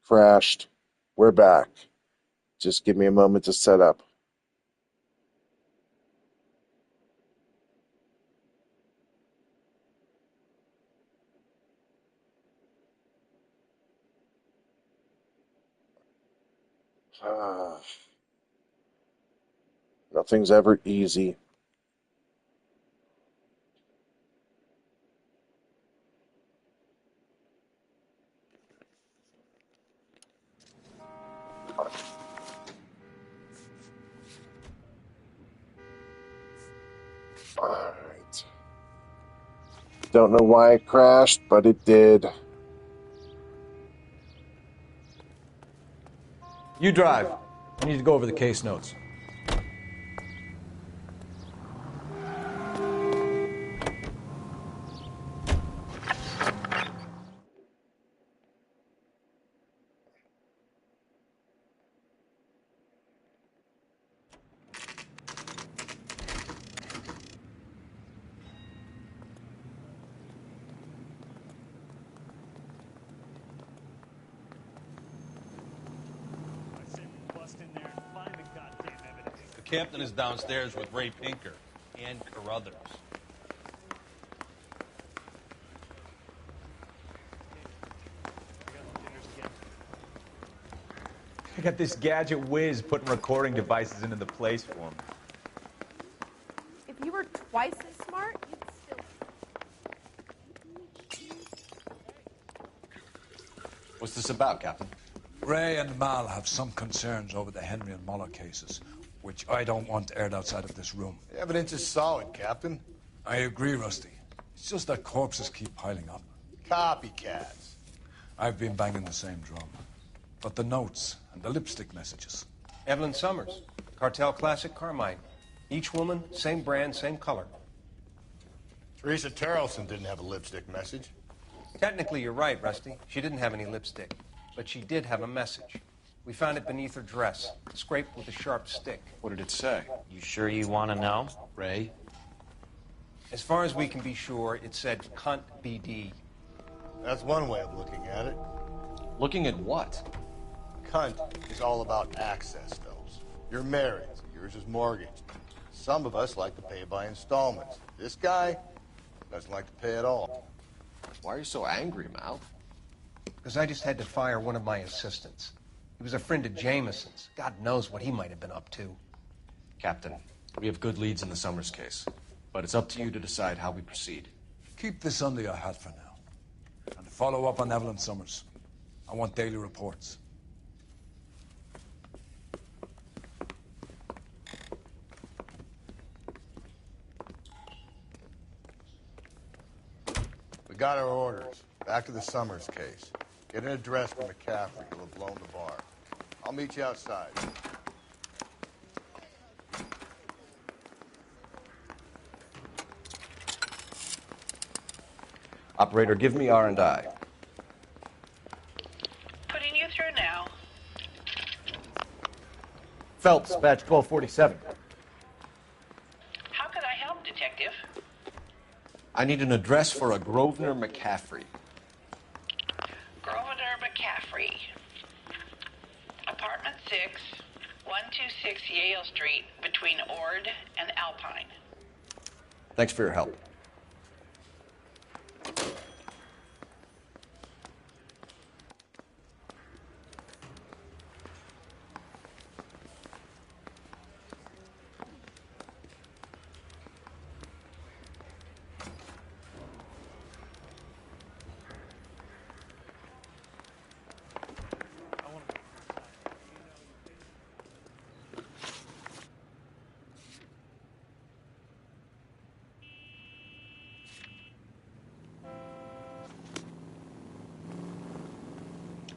crashed. We're back. Just give me a moment to set up. Nothing's ever easy. Alright. Don't know why it crashed, but it did. You drive. I need to go over the case notes. The captain is downstairs with Ray Pinker and Carruthers. I got this gadget whiz putting recording devices into the place for me. If you were twice as smart, you'd still... What's this about, Captain? Ray and Mal have some concerns over the Henry and Muller cases, which I don't want aired outside of this room. The evidence is solid, Captain. I agree, Rusty. It's just that corpses keep piling up. Copycats. I've been banging the same drum. But the notes and the lipstick messages. Evelyn Summers, Cartel Classic Carmine. Each woman, same brand, same color. Teresa Terrelson didn't have a lipstick message. Technically, you're right, Rusty. She didn't have any lipstick. But she did have a message. We found it beneath her dress, scraped with a sharp stick. What did it say? You sure you want to know? Ray? As far as we can be sure, it said cunt BD. That's one way of looking at it. Looking at what? Cunt is all about access, Phelps. You're married. Yours is mortgaged. Some of us like to pay by installments. This guy doesn't like to pay at all. Why are you so angry, Mal? Because I just had to fire one of my assistants. He was a friend of Jameson's. God knows what he might have been up to. Captain, we have good leads in the Summers case, but it's up to you to decide how we proceed. Keep this under your hat for now. And follow up on Evelyn Summers. I want daily reports. We got our orders. Back to the Summers case. Get an address for McCaffrey, who have blown the bar. I'll meet you outside. Operator, give me R&I. Putting you through now. Phelps, batch 1247. How could I help, Detective? I need an address for a Grosvenor McCaffrey. Grosvenor McCaffrey. Apartment 6, 126 Yale Street, between Ord and Alpine. Thanks for your help.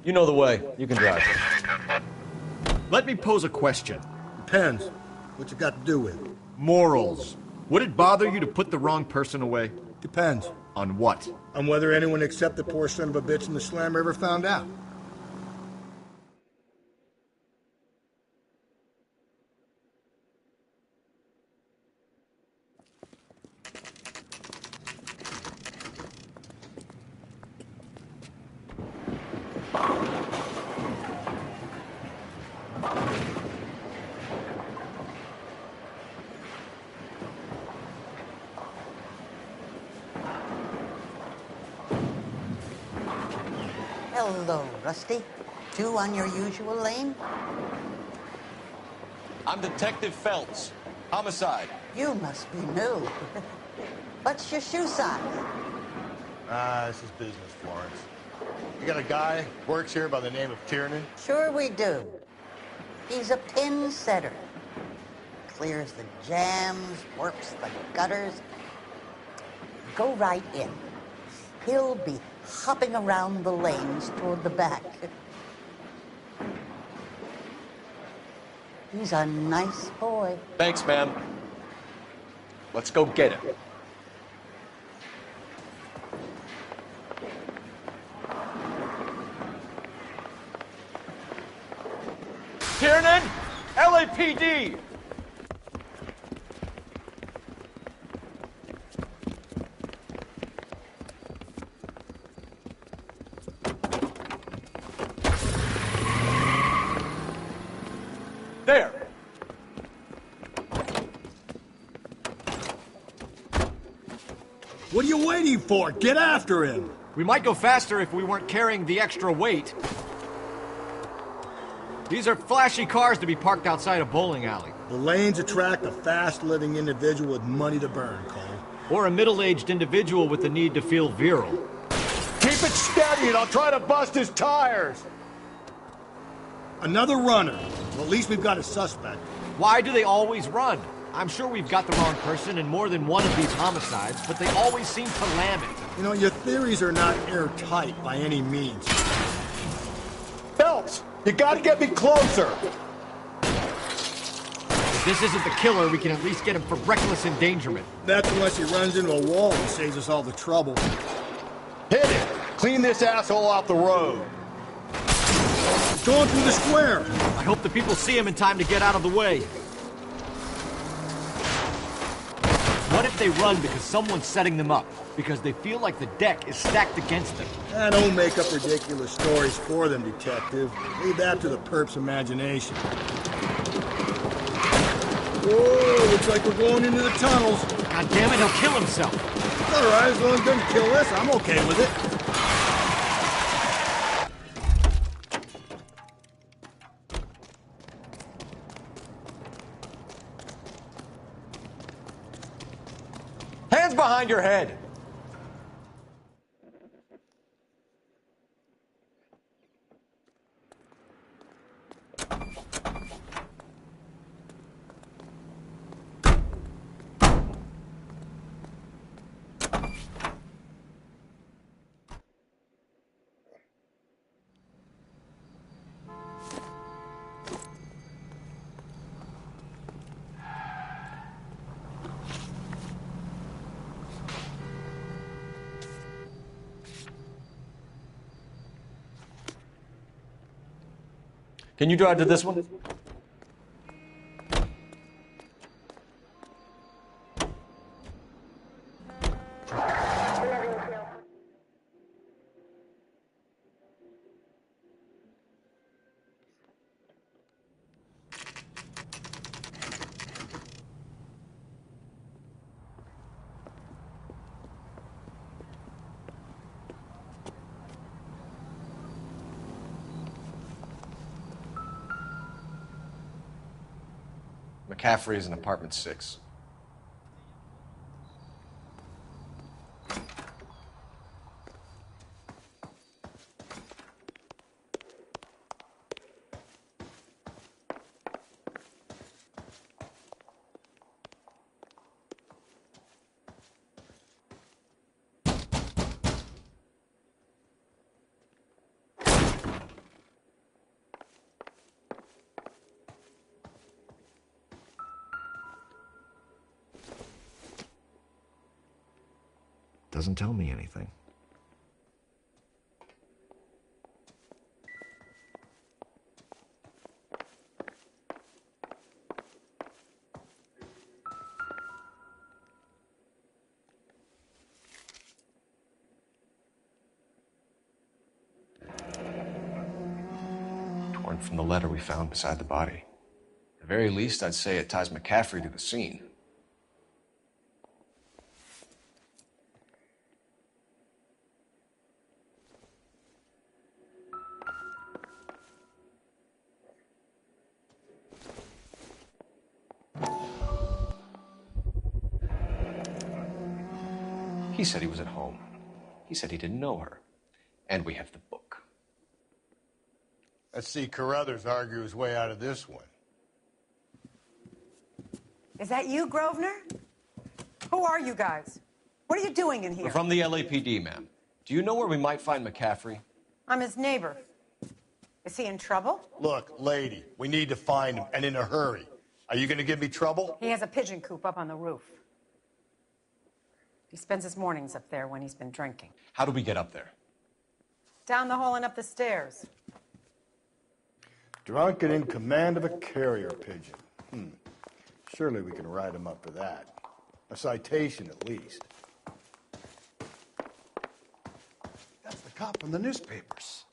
You know the way. You can drive. Let me pose a question. Depends. What you got to do with it? Morals. Would it bother you to put the wrong person away? Depends. On what? On whether anyone except the poor son of a bitch in the slammer ever found out. Hello, Rusty. Two on your usual lane? I'm Detective Phelps. Homicide. You must be new. What's your shoe size? This is business, Florence. You got a guy works here by the name of Tiernan? Sure we do. He's a pin setter. Clears the jams, warps the gutters. Go right in. He'll be hopping around the lanes toward the back. He's a nice boy. Thanks, ma'am. Let's go get him. Tiernan! LAPD! There! What are you waiting for? Get after him! We might go faster if we weren't carrying the extra weight. These are flashy cars to be parked outside a bowling alley. The lanes attract a fast-living individual with money to burn, Cole. Or a middle-aged individual with the need to feel virile. Keep it steady and I'll try to bust his tires! Another runner. Well, at least we've got a suspect. Why do they always run? I'm sure we've got the wrong person in more than one of these homicides, but they always seem to lam it. You know, your theories are not airtight by any means. Phelps, you gotta get me closer! If this isn't the killer, we can at least get him for reckless endangerment. That's unless he runs into a wall and saves us all the trouble. Hit it! Clean this asshole off the road! He's going through the square! I hope the people see him in time to get out of the way. What if they run because someone's setting them up? Because they feel like the deck is stacked against them? Don't make up ridiculous stories for them, detective. Leave that to the perp's imagination. Whoa, looks like we're going into the tunnels. God damn it, he'll kill himself. All right, as long as it doesn't kill us, I'm okay with it. Hands behind your head! Can you drive to this one? McCaffrey is in apartment 6. Doesn't tell me anything. Torn from the letter we found beside the body. At the very least, I'd say it ties McCaffrey to the scene. He said he was at home. He said he didn't know her. And we have the book. Let's see Carruthers argue his way out of this one. Is that you, Grosvenor? Who are you guys? What are you doing in here? We're from the LAPD, ma'am. Do you know where we might find McCaffrey? I'm his neighbor. Is he in trouble? Look, lady, we need to find him, and in a hurry. Are you going to give me trouble? He has a pigeon coop up on the roof. He spends his mornings up there when he's been drinking. How do we get up there? Down the hall and up the stairs. Drunk and in command of a carrier pigeon. Surely we can write him up for that. A citation, at least. That's the cop from the newspapers.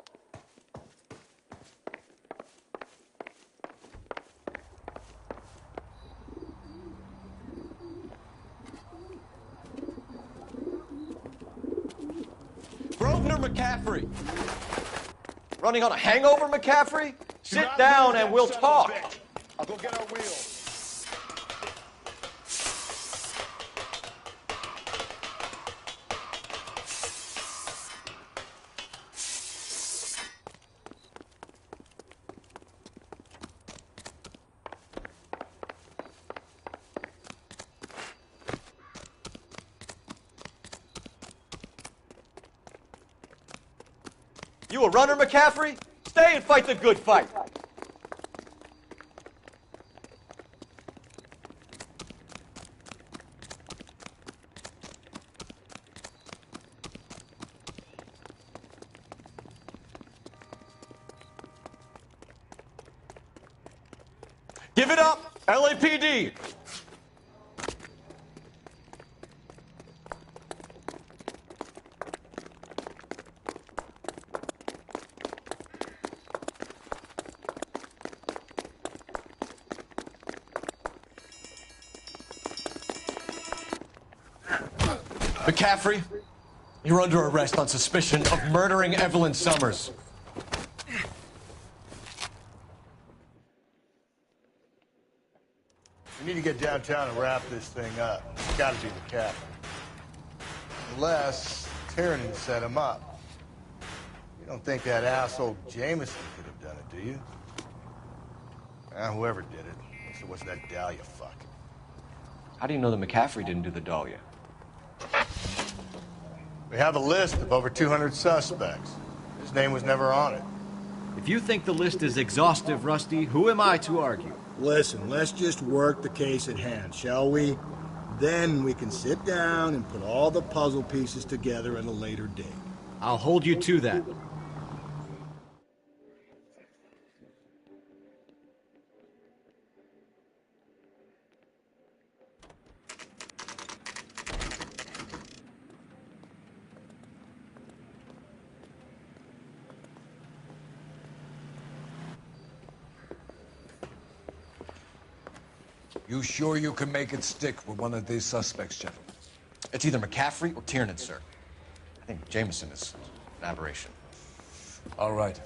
Grosvenor McCaffrey! Running on a hangover, McCaffrey? Sit down and we'll talk. I'll go get our wheels. You a runner, McCaffrey? Stay and fight the good fight. Give it up, LAPD! McCaffrey, you're under arrest on suspicion of murdering Evelyn Summers. We need to get downtown and wrap this thing up. It's got to be the captain. Unless Tiernan set him up. You don't think that asshole Jameson could have done it, do you? Whoever did it. So what's that Dahlia fuck? How do you know that McCaffrey didn't do the Dahlia? We have a list of over 200 suspects. His name was never on it. If you think the list is exhaustive, Rusty, who am I to argue? Listen, let's just work the case at hand, shall we? Then we can sit down and put all the puzzle pieces together at a later date. I'll hold you to that. You sure you can make it stick with one of these suspects, gentlemen? It's either McCaffrey or Tiernan, sir. I think Jameson is an aberration. All right.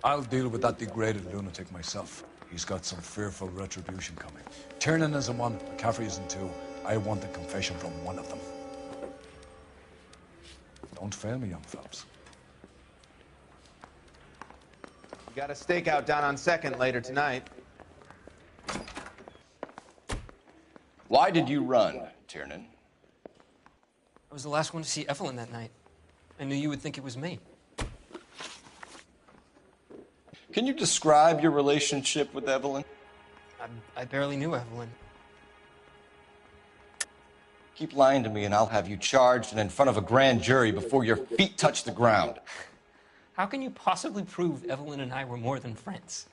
I'll deal with that degraded lunatic myself. He's got some fearful retribution coming. Tiernan isn't one, McCaffrey isn't two. I want a confession from one of them. Don't fail me, young fellows. You got a stakeout down on 2nd later tonight. Why did you run, Tiernan? I was the last one to see Evelyn that night. I knew you would think it was me. Can you describe your relationship with Evelyn? I barely knew Evelyn. Keep lying to me and I'll have you charged and in front of a grand jury before your feet touch the ground. How can you possibly prove Evelyn and I were more than friends?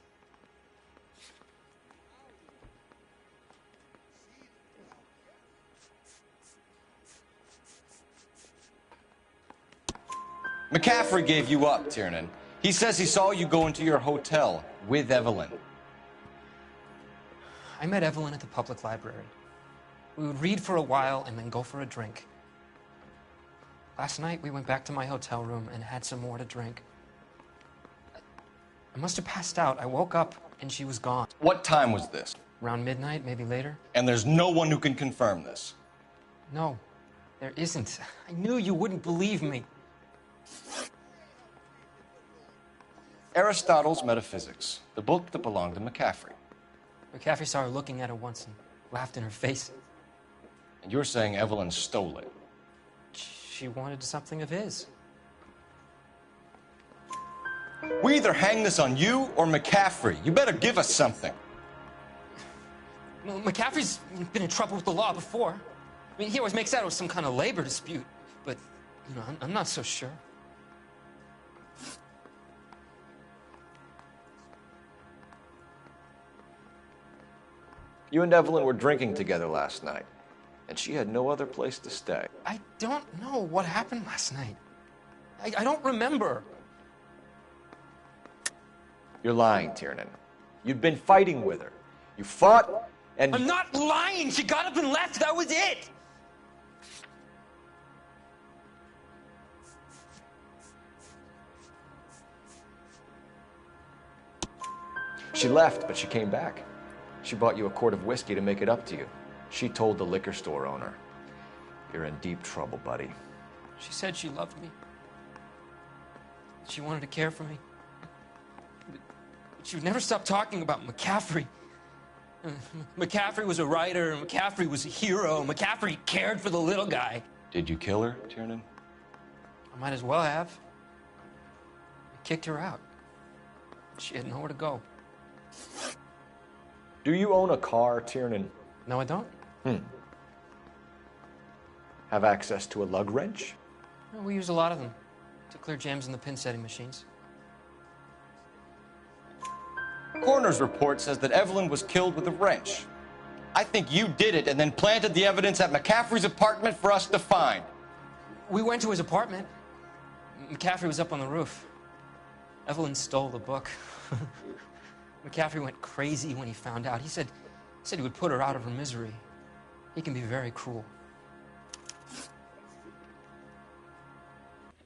McCaffrey gave you up, Tiernan. He says he saw you go into your hotel with Evelyn. I met Evelyn at the public library. We would read for a while and then go for a drink. Last night, we went back to my hotel room and had some more to drink. I must have passed out. I woke up and she was gone. What time was this? Around midnight, maybe later. And there's no one who can confirm this? No. There isn't. I knew you wouldn't believe me. Aristotle's Metaphysics, the book that belonged to McCaffrey. McCaffrey saw her looking at it once and laughed in her face. And you're saying Evelyn stole it? She wanted something of his. We either hang this on you or McCaffrey. You better give us something. Well, McCaffrey's been in trouble with the law before. I mean, he always makes out it was some kind of labor dispute, but, you know, I'm not so sure. You and Evelyn were drinking together last night, and she had no other place to stay. I don't know what happened last night. I don't remember. You're lying, Tiernan. You'd been fighting with her. You fought, and... I'm not lying! She got up and left! That was it! She left, but she came back. She bought you a quart of whiskey to make it up to you. She told the liquor store owner. You're in deep trouble, buddy. She said she loved me. She wanted to care for me. But she would never stop talking about McCaffrey. McCaffrey was a writer, McCaffrey was a hero, McCaffrey cared for the little guy. Did you kill her, Tiernan? I might as well have. I kicked her out. She had nowhere to go. Do you own a car, Tiernan? No, I don't. Have access to a lug wrench? No, we use a lot of them to clear jams in the pin setting machines. Coroner's report says that Evelyn was killed with a wrench. I think you did it and then planted the evidence at McCaffrey's apartment for us to find. We went to his apartment. McCaffrey was up on the roof. Evelyn stole the book. McCaffrey went crazy when he found out. He said he would put her out of her misery. He can be very cruel.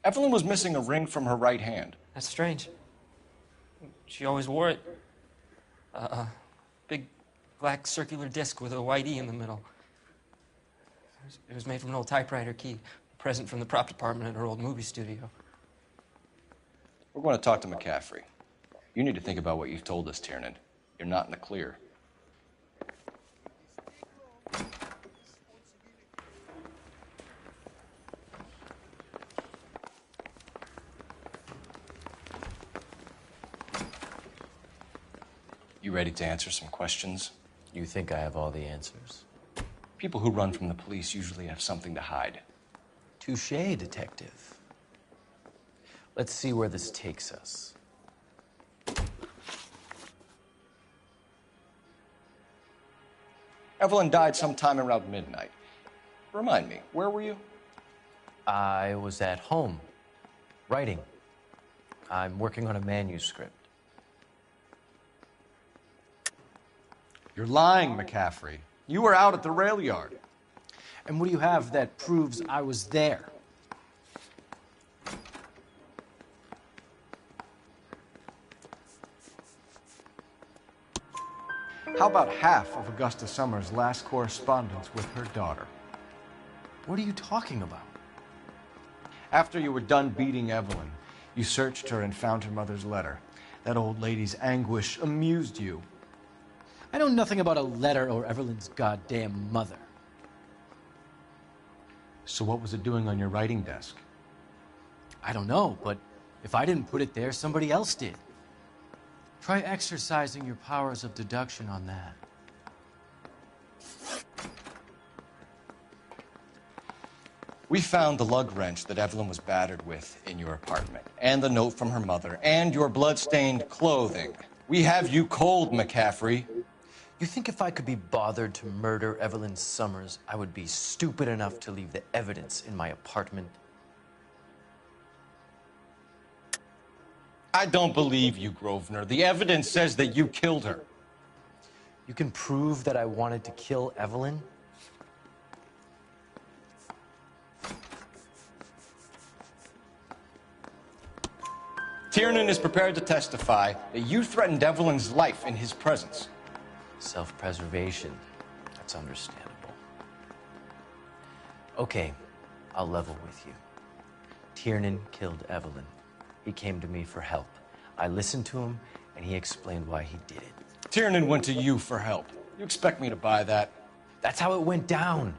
Evelyn was missing a ring from her right hand. That's strange. She always wore it. A big black circular disc with a white E in the middle. It was made from an old typewriter key, a present from the prop department at her old movie studio. We're going to talk to McCaffrey. You need to think about what you've told us, Tiernan. You're not in the clear. You ready to answer some questions? You think I have all the answers? People who run from the police usually have something to hide. Touché, detective. Let's see where this takes us. Evelyn died sometime around midnight. Remind me, where were you? I was at home, writing. I'm working on a manuscript. You're lying, McCaffrey. You were out at the rail yard. And what do you have that proves I was there? How about half of Augusta Summers' last correspondence with her daughter? What are you talking about? After you were done beating Evelyn, you searched her and found her mother's letter. That old lady's anguish amused you. I know nothing about a letter or Evelyn's goddamn mother. So what was it doing on your writing desk? I don't know, but if I didn't put it there, somebody else did. Try exercising your powers of deduction on that. We found the lug wrench that Evelyn was battered with in your apartment, and the note from her mother, and your blood-stained clothing. We have you cold, McCaffrey. You think if I could be bothered to murder Evelyn Summers, I would be stupid enough to leave the evidence in my apartment? I don't believe you, Grosvenor. The evidence says that you killed her. You can prove that I wanted to kill Evelyn? Tiernan is prepared to testify that you threatened Evelyn's life in his presence. Self-preservation. That's understandable. Okay, I'll level with you. Tiernan killed Evelyn. He came to me for help. I listened to him, and he explained why he did it. Tiernan went to you for help. You expect me to buy that? That's how it went down.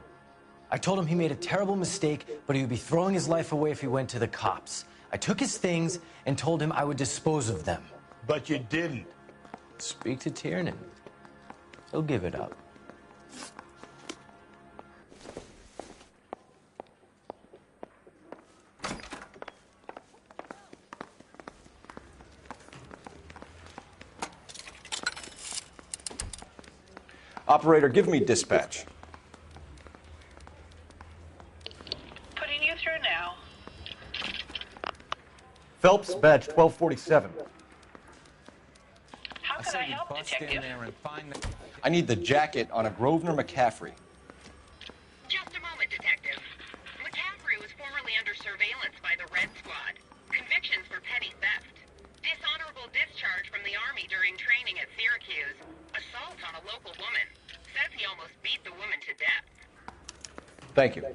I told him he made a terrible mistake, but he would be throwing his life away if he went to the cops. I took his things and told him I would dispose of them. But you didn't. Speak to Tiernan. He'll give it up. Operator, give me dispatch. Putting you through now. Phelps, badge 1247. How can I help, detective? I need the jacket on a Grosvenor McCaffrey. Just a moment, detective. McCaffrey was formerly under surveillance by the Red Squad. Convictions for petty theft. Dishonorable discharge from the Army during training at Syracuse. Assault on a local woman. Says he almost beat the woman to death. Thank you.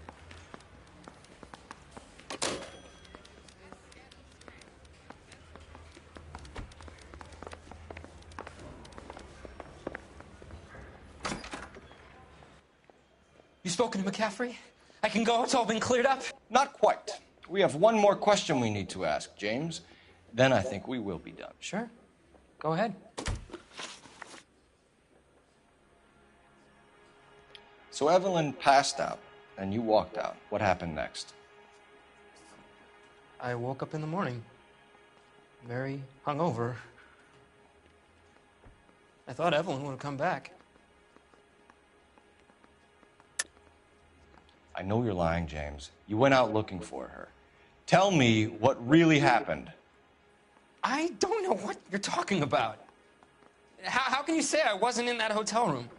You spoken to McCaffrey? I can go? It's all been cleared up? Not quite. We have one more question we need to ask, James. Then I think we will be done. Sure. Go ahead. So Evelyn passed out, and you walked out. What happened next? I woke up in the morning, very hungover. I thought Evelyn would have come back. I know you're lying, James. You went out looking for her. Tell me what really happened. I don't know what you're talking about. How can you say I wasn't in that hotel room?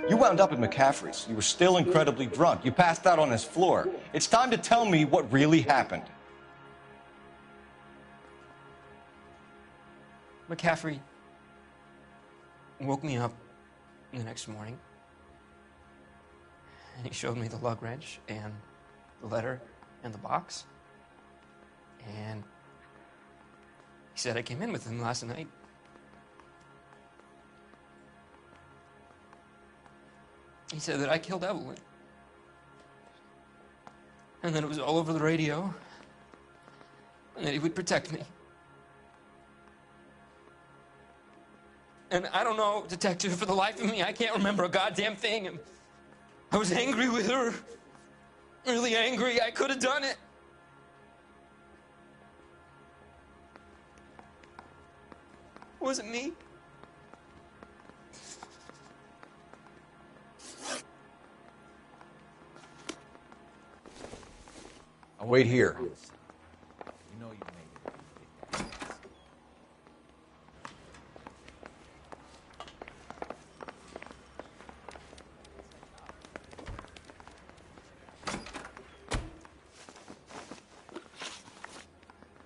You wound up at McCaffrey's. You were still incredibly drunk. You passed out on his floor. It's time to tell me what really happened. McCaffrey woke me up the next morning, and he showed me the lug wrench and the letter and the box, and he said I came in with him last night. He said that I killed Evelyn, and that it was all over the radio, and that he would protect me. And I don't know, detective, for the life of me, I can't remember a goddamn thing. And I was angry with her. Really angry. I could have done it. Was it me? I'll wait here.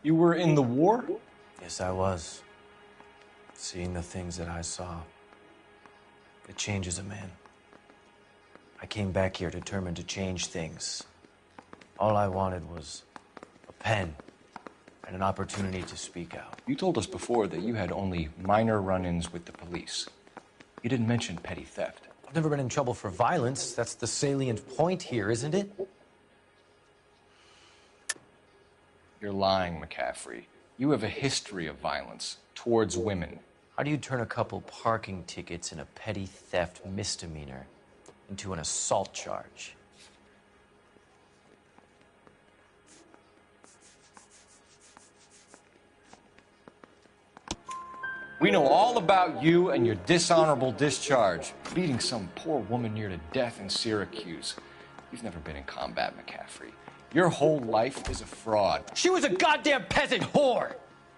You were in the war? Yes, I was. Seeing the things that I saw, it changes a man. I came back here determined to change things. All I wanted was a pen and an opportunity to speak out. You told us before that you had only minor run-ins with the police. You didn't mention petty theft. I've never been in trouble for violence. That's the salient point here, isn't it? You're lying, McCaffrey. You have a history of violence towards women. How do you turn a couple parking tickets and a petty theft misdemeanor into an assault charge? We know all about you and your dishonorable discharge, beating some poor woman near to death in Syracuse. You've never been in combat, McCaffrey. Your whole life is a fraud. She was a goddamn peasant whore!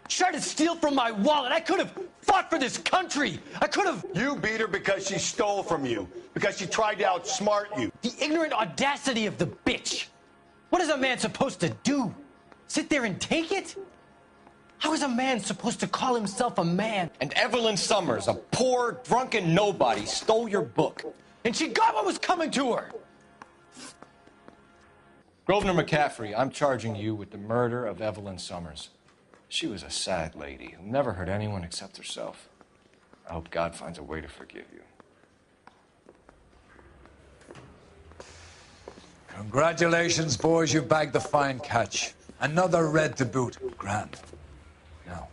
She tried to steal from my wallet. I could have fought for this country. I could have... You beat her because she stole from you. Because she tried to outsmart you. The ignorant audacity of the bitch. What is a man supposed to do? Sit there and take it? How is a man supposed to call himself a man? And Evelyn Summers, a poor, drunken nobody, stole your book. And she got what was coming to her! Grosvenor McCaffrey, I'm charging you with the murder of Evelyn Summers. She was a sad lady who never hurt anyone except herself. I hope God finds a way to forgive you. Congratulations, boys. You bagged the fine catch. Another red to boot. Grand. Now,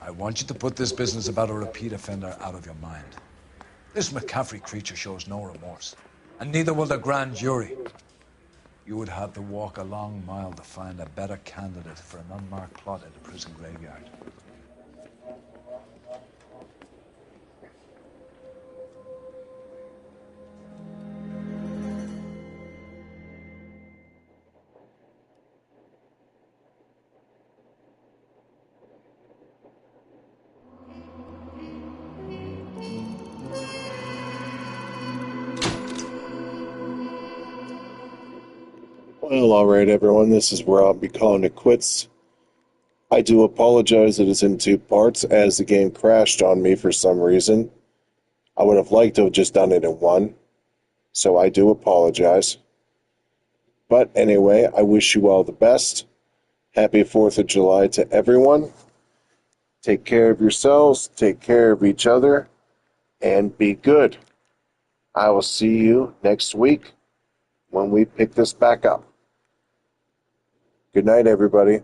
I want you to put this business about a repeat offender out of your mind. This McCaffrey creature shows no remorse, and neither will the grand jury. You would have to walk a long mile to find a better candidate for an unmarked plot at the prison graveyard. Well, alright everyone, this is where I'll be calling it quits. I do apologize that it's in 2 parts, as the game crashed on me for some reason. I would have liked to have just done it in 1, so I do apologize. But anyway, I wish you all the best. Happy 4th of July to everyone. Take care of yourselves, take care of each other, and be good. I will see you next week when we pick this back up. Good night, everybody.